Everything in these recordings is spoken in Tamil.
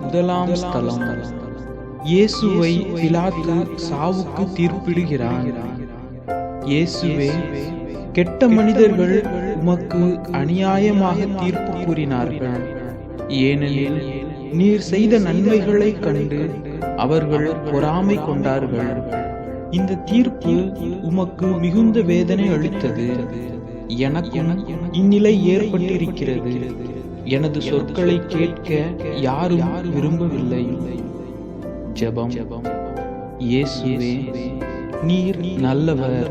முதலாம் ஸ்தலம். இயேசுவை பிலாத்து சாவுக்கு தீர்ப்பிடுகிறான். இயேசுவே, கெட்ட மனிதர்கள் உமக்கு அநியாயமாக தீர்ப்பு கூறினார்கள். ஏனெனில் நீர் செய்த நன்மைகளை கண்டு அவர்கள் பொறாமை கொண்டார்கள். இந்த தீர்ப்பு உமக்கு மிகுந்த வேதனை அளித்தது. எனக்கும் இந்நிலை ஏற்பட்டிருக்கிறது. எனது சொற்களை கேட்க யாரும் விரும்பவில்லை. ஜெபம். இயேசுவே, நீர் நல்லவர்.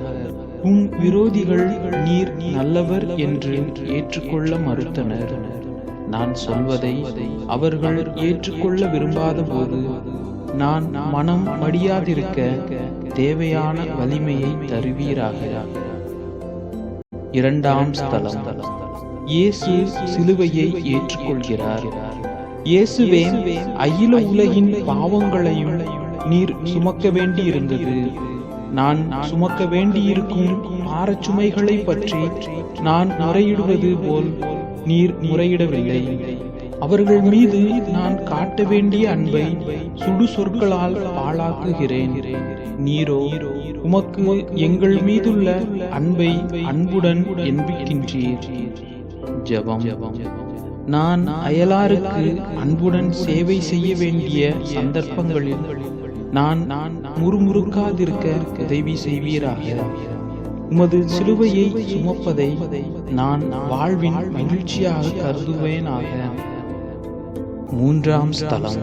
உம் விரோதிகள் நீர் நல்லவர் என்று ஏற்றுக்கொள்ள மறுத்தனர். நான் சொல்வதை அவர்கள் ஏற்றுக்கொள்ள விரும்பாத போது நான் மனம் மடியாதிருக்க தேவையான வலிமையை தருவீராக. இரண்டாம் ஸ்தலம். இயேசு சிலுவையை ஏற்றுக்கொள்கிறார். இயேசுவே, அகில உலகின் பாவங்களையும் நீர் சுமக்க வேண்டியிருந்தது. நான் சுமக்க வேண்டியிருக்கும் பாரச்சுமைகளை பற்றி நான் முறையிடுவது போல் நீர் முறையிடவில்லை. அவர்கள் மீது நான் காட்ட வேண்டிய அன்பை சுடு சொற்களால் பாழாக்குகிறேன். நீரோ உமக்கு எங்கள் மீதுள்ள அன்பை அன்புடன் என்பிக்கின்றீர். ஜெபம். நான் அயலாருக்கு அன்புடன் சேவை செய்ய வேண்டிய சந்தர்ப்பங்களில் நான் முறுமுறுக்காதிருக்க உதவி செய்வீராக. உமது சிலுவையை சுமப்பதை நான் வாழ்வின் மகிழ்ச்சியாக கருதுவேனாக. மூன்றாம் ஸ்தலம்.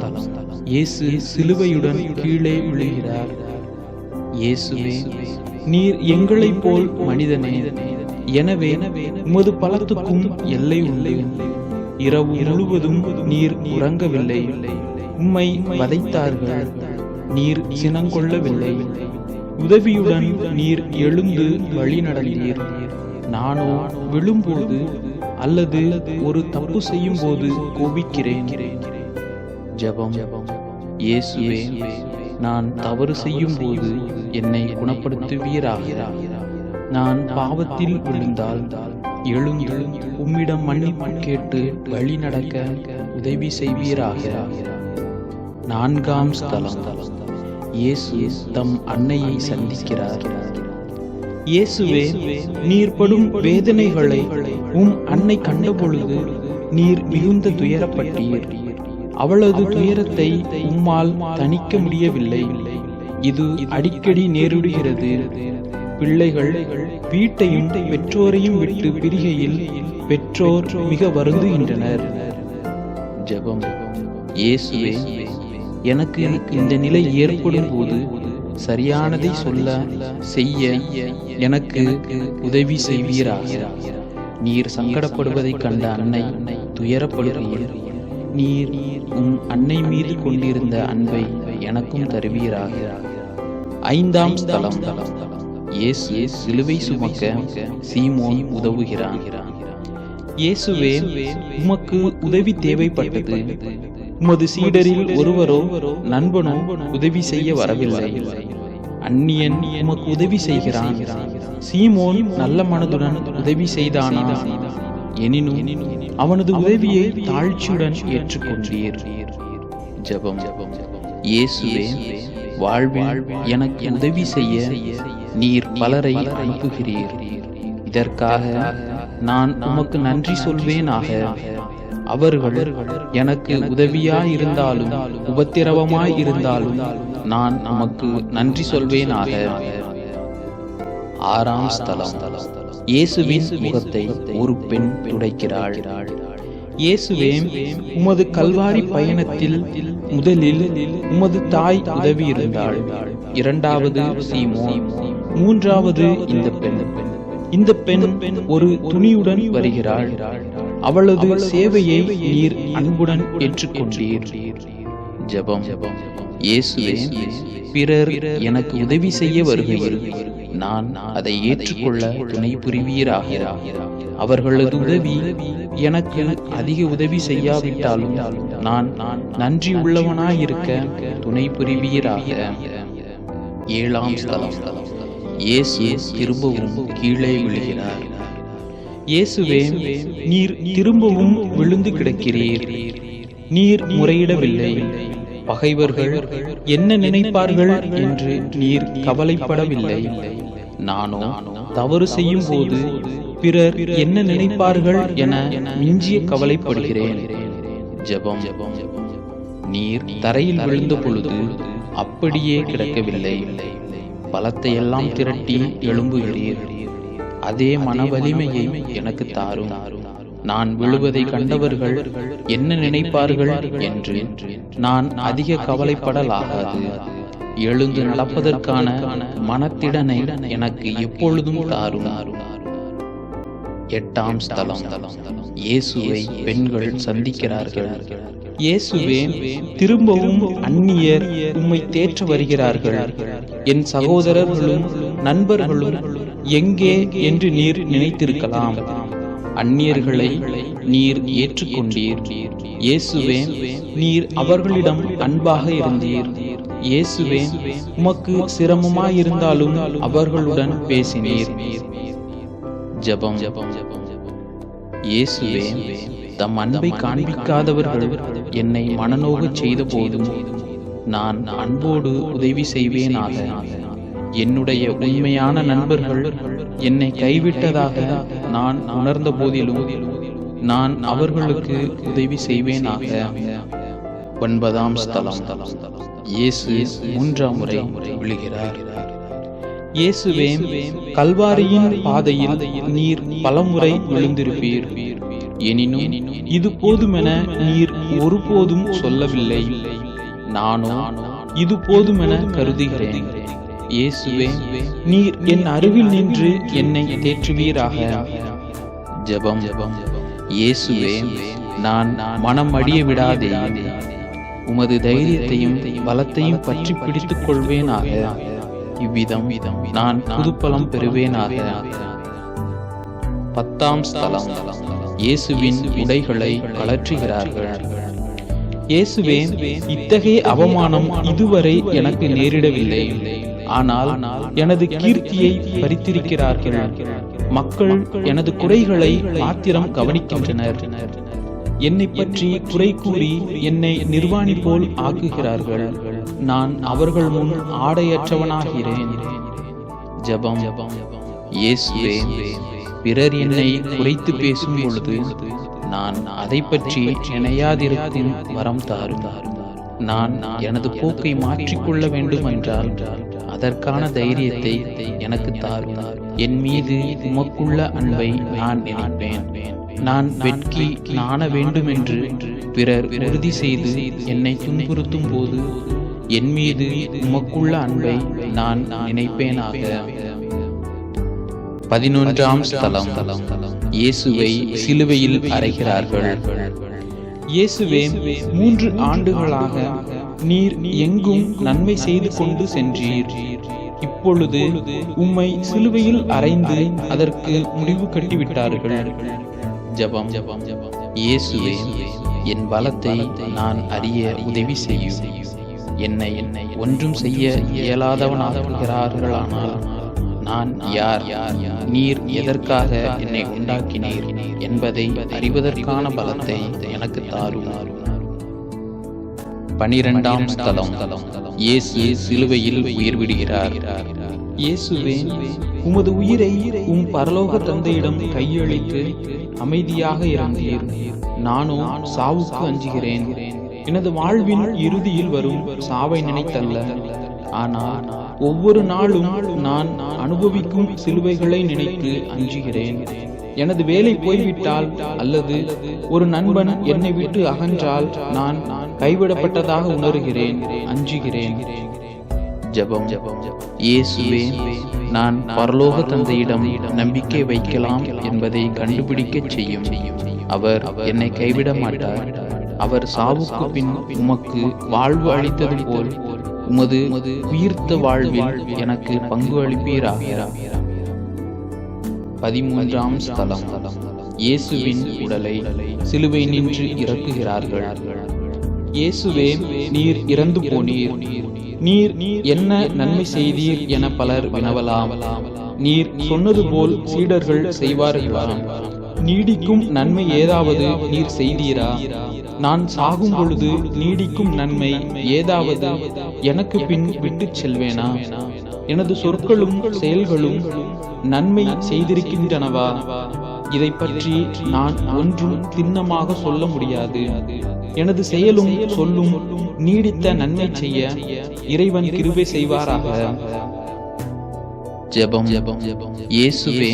இயேசு சிலுவையுடன் கீழே விழுகிறார். இயேசுவே, நீர் எங்களைப் போல் மனிதனே. எனவே உமது பலத்துக்கும் எல்லை உண்டு. இரவு முழுவதும் நீர் உறங்கவில்லை. உம்மை வதைத்தார்கள், நீர் சினங்கொள்ளவில்லை. உதவியுடன் நீர் எழுந்து வழி நடந்தீர். நானோ விழும்போது அல்லது ஒரு தப்பு செய்யும் போது கோபிக்கிறேன். ஜெபம். இயேசுவே, நான் தவறு செய்யும் போது என்னை குணப்படுத்துவீராக. நான் பாவத்தில் விழுந்தால் எழுந்து உம்மிடம் மன்னிப்பு கேட்டு வழி நடக்க உதவி செய்வீராக. நான்காம் ஸ்தலம். இயேசு தம் அன்னையை சந்திக்கிறார். இயேசுவே, நீர் படும் வேதனைகளை உம் அன்னை கண்டபொழுது நீர் மிகுந்த துயரப்பட்டீர். அவளது துயரத்தை உம்மால் தணிக்க முடியவில்லை. இது அடிக்கடி நேரிடுகிறது. பிள்ளைகள் வீட்டையும் பெற்றோரையும் விட்டு பிரிகையில் பெற்றோர் மிக வருந்துகின்றனர். ஜெபம். இயேசுவே, எனக்கு இந்த நிலை ஏற்படும் போது சரியானதை செய்ய எனக்கு உதவி செய்வீராக. நீர் சங்கடப்படுவதை கண்ட அன்னை துயரப்படுகையில் நீர் உம் அன்னை மீது கொண்டிருந்த அன்பை எனக்கும் தருவீராக. ஐந்தாம் ஸ்தலம். இயேசு சிலுவை சுமக்க சீமோன் உதவுகிறான். இயேசுவே, உமக்கு உதவி தேவைப்பட்டது. உமது சீடரில் ஒருவரோ நண்பனோ உதவி செய்ய வரவில்லை. அந்நியன் உமக்கு உதவி செய்கிறான். சீமோன் நல்ல மனதுடன் உதவி செய்தானா? எனினும் அவனது உதவியை தாழ்ச்சியுடன் ஏற்றுக்கொண்டீர். ஜெபம். இயேசுவே, வாழ்வில் எனக்கு உதவி செய்ய நீர் பலரை அனுப்புகிறீர். இதற்காக நான் உமக்கு நன்றி சொல்வேனாக. அவர்கள் எனக்கு உதவியாயிருந்தாலும் உபத்திரவமாயிருந்தாலும் நான் உமக்கு நன்றி சொல்வேனாக. ஆறாம் ஸ்தலம். இயேசுவின் முகத்தை ஒரு பெண் துடைக்கிறாள். இயேசுவே, உமது கல்வாரி பயணத்தில் முதலில் உமது தாய் உதவி இருந்தாள். இரண்டாவது சீமோன், மூன்றாவது இந்த பெண் ஒரு துணியுடன் வருகிறாள். அவளது சேவையை நீர் அன்புடன் ஏற்றுக்கொண்டீர். ஜெபம். இயேசுவே, பிறர் எனக்கு உதவி செய்ய வருகையில் நான் அதை ஏற்றுக்கொள்ள துணை புரிவீராக. அவர்களது உதவி எனக்கு அதிக உதவி செய்யாவிட்டாலும் நான் நன்றி உள்ளவனாயிருக்க துணை புரிவீராக. ஏழாம் ஸ்தலம். இயேசு திரும்பவும் கீழே விழுகிறார். இயேசுவே, நீர் திரும்பவும் விழுந்து கிடக்கிறீர். நீர் முறையிடவில்லை. பகைவர்கள் என்ன நினைப்பார்கள் என்று நீர் கவலைப்படவில்லை. நானோ தவறு செய்யும் போது பிறர் என்ன நினைப்பார்கள் என மிஞ்சிய கவலைப்படுகிறேன். ஜெபம். நீர் தரையில் விழுந்த பொழுது அப்படியே கிடக்கவில்லை. பலத்தையெல்லாம் திரட்டி எழும்புகிறீர். அதே மன வலிமையை எனக்கு தாரும். நான் விழுவதை கண்டவர்கள் என்ன நினைப்பார்கள் என்று நான் அதிக கவலைப்படலாகாது. எழுந்து நடப்பதற்கான மனத்திடனை எனக்கு எப்பொழுதும் தாரும். 8ஆம் ஸ்தலம். இயேசுவை பெண்கள் சந்திக்கிறார்கள். இயேசுவே, திரும்பவும் அந்நியர் உம்மை தேற்ற வருகிறார்கள். என் சகோதரர்களும் நண்பர்களும் எங்கே என்று நீர் நினைத்திருக்கலாம். அந்நியர்களை நீர் ஏற்றுக்கொண்டீர். இயேசுவே, நீர் அவர்களிடம் அன்பாக இருந்தீர். இயேசுவே, உமக்கு சிரமமாயிருந்தாலும் அவர்களுடன் பேசினீர். ஜெபம். இயேசுவே, தம் அன்பை காண்பிக்காதவர்கள் என்னை மனநோகச் செய்த போதும் நான் அன்போடு உதவி செய்வேனாக. என்னுடைய உண்மையான நண்பர்கள் என்னை கைவிட்டதாக நான் உணர்ந்த போதிலும் நான் அவர்களுக்கு உதவி செய்வேனாக. 9ஆம் ஸ்தலம். இயேசு 3ஆம் முறை விழுகிறார். இயேசுவே, கல்வாரியின் பாதையில் நீர் பலமுறை விழுந்திருப்பீர். எனினும் இது போதுமென நீர் ஒருபோதும் சொல்லவில்லை. நானோ இது போதுமென கருதுகிறேன். இயேசுவே, நீர் என் அருகில் நின்று என்னை தேற்றுவீராக. ஜெபம். இயேசுவே, நான் மனம் அடிய விடாதே. உமது தைரியத்தையும் பலத்தையும் பற்றி பிடித்துக் கொள்வேனாக. இவ்விதம் நான் புதுப்பலம் பெறுவேனாக. 10ஆம் ஸ்தலம். இயேசுவின் உடைகளை கழற்றுகிறார்கள். இயேசுவே, இத்தகைய அவமானம் இதுவரை எனக்கு நேரிடவில்லை. ஆனால் எனது கீர்த்தியை பறித்திருக்கிறார்கள். மக்கள் எனது குறைகளை மாத்திரம் கவனிக்கின்றனர். என்னை பற்றி குறை கூறி என்னை நிர்வாணி போல் ஆக்குகிறார்கள். நான் அவர்கள் முன் ஆடையற்றவனாகிறேன். ஜெபம். இயேசுவே, பிறர் என்னை குறைத்து பேசும் பொழுது நான் அதை பற்றி நினையாதிருக்கும் வரம் தாரும். நான் எனது போக்கை மாற்றிக்கொள்ள வேண்டுமென்றால் அதற்கான தைரியத்தை எனக்கு தாரும். என் மீது உமக்குள்ள அன்பை நான் நினைப்பேன். நான் வெட்கி நாண வேண்டுமென்று பிறர் உறுதி செய்து என்னை துன்புறுத்தும் போது என் மீது உமக்குள்ள அன்பை நான் நினைப்பேனாக. 11ஆம் ஸ்தலம். இயேசுவை சிலுவையில் அறைகிறார்கள். இயேசுவே, 3 ஆண்டுகளாக நீர் எங்கும் நன்மை செய்து கொண்டு சென்றீர். இப்பொழுது உம்மை சிலுவையில் அறைந்து அதற்கு முடிவு கட்டிவிட்டார்கள். ஜெபம். இயேசுவே, என் பலத்தை நான் அறிய உதவி செய்யும். என்னை ஒன்றும் செய்ய இயலாதவனாக்குகிறார்களானால் நான் யார்? நீர் எதற்காக என்னை உண்டாக்கினீர் என்பதை அறிவதற்கான பலத்தை எனக்கு தாரும். 12ஆம் ஸ்தலம். இயேசு சிலுவையில் உயிர் விடுகிறார். இயேசுவே, உமது உயிரை பரலோக தந்தையிடம் கையளித்து அமைதியாக இருந்தீர். நானோ சாவுக்கு அஞ்சுகிறேன். எனது வாழ்வின் இறுதியில் வரும் சாவை நினைத்தல்ல, ஆனால் ஒவ்வொரு நாளும் நான் அனுபவிக்கும் சிலுவைகளை நினைத்து அஞ்சுகிறேன். எனது வேலை போய்விட்டால் அல்லது ஒரு நண்பன் என்னை விட்டு அகன்றால் நான் கைவிடப்பட்டதாக உணர்கிறேன், அஞ்சுகிறேன். ஜெபம். இயேசுவே, நான் பரலோக தந்தையிடம் நம்பிக்கை வைக்கலாம் என்பதை கண்டுபிடிக்கச் செய்யும். அவர் என்னை கைவிட மாட்டார். அவர் சாவுக்கு பின் உமக்கு வாழ்வு அளித்தது போல் உமது உயிர்த்த வாழ்வில் எனக்கு பங்கு அளிப்பீராக. 13ஆம் ஸ்தலம். இயேசுவின் உடலை சிலுவை நின்று இறக்குகிறார்கள். இயேசுவே, நீர் இறந்து போனீர். நீர் என்ன நன்மை செய்தீர் என பலர் வினவலாம். நீர் சொன்னது போல் சீடர்கள் செய்வார்களா? நீடிக்கும் நன்மை ஏதாவது நீர் செய்தீரா? நான் சாகும் பொழுது நீடிக்கும் நன்மை ஏதாவது எனக்கு பின் விட்டுச் செல்வேனா? எனது சொற்களும் செயல்களும் நன்மை செய்திருக்கின்றனவா? இதை பற்றி நான் ஒன்றும் திண்ணமாக சொல்ல முடியாது. எனது செயலும் சொல்லும் நீடித்த நன்மை செய்ய இறைவன் கிருபை செய்வாராக. ஜெபம். இயேசுவே,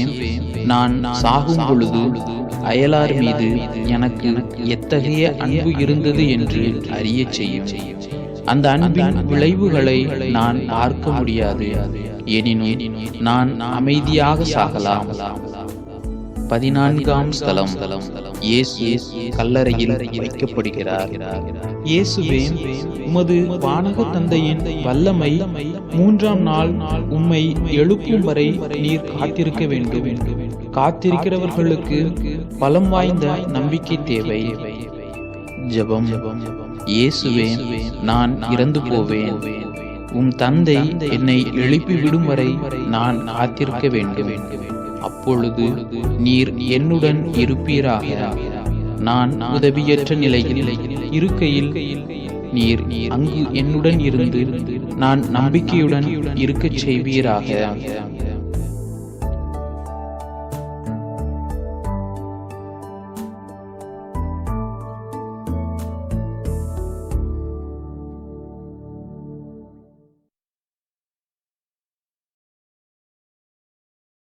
நான் சாகும் பொழுது அயலார் மீது எனக்கு எத்தகைய அன்பு இருந்தது என்று அறிய செய்யும். அந்த அன்பின் விளைவுகளை நான் பார்க்க முடியாது. எனினும் நான் அமைதியாக சாகலாம். 14ஆம் ஸ்தலம். இயேசு கல்லறையில் வைக்கப்படுகிறார். இயேசுவே, உமது வானக தந்தையின் வல்லமை 3ஆம் நாள் உம்மை எழுப்பும் வரை நீர் காத்திருக்க வேண்டும். காத்திருக்கிறவர்களுக்கு பலம் வாய்ந்த நம்பிக்கை தேவை. ஜெபம். இயேசுவே, நான் இறந்து போவேன். உம் தந்தை என்னை எழுப்பி விடும் வரை நான் காத்திருக்க வேண்டும். அப்பொழுது நீர் என்னுடன் இருப்பீராக. நான் உதவியற்ற நிலையில் இருக்கையில் நீர் அங்கு என்னுடன் இருந்து நான் நம்பிக்கையுடன் இருக்கச் செய்வீராக.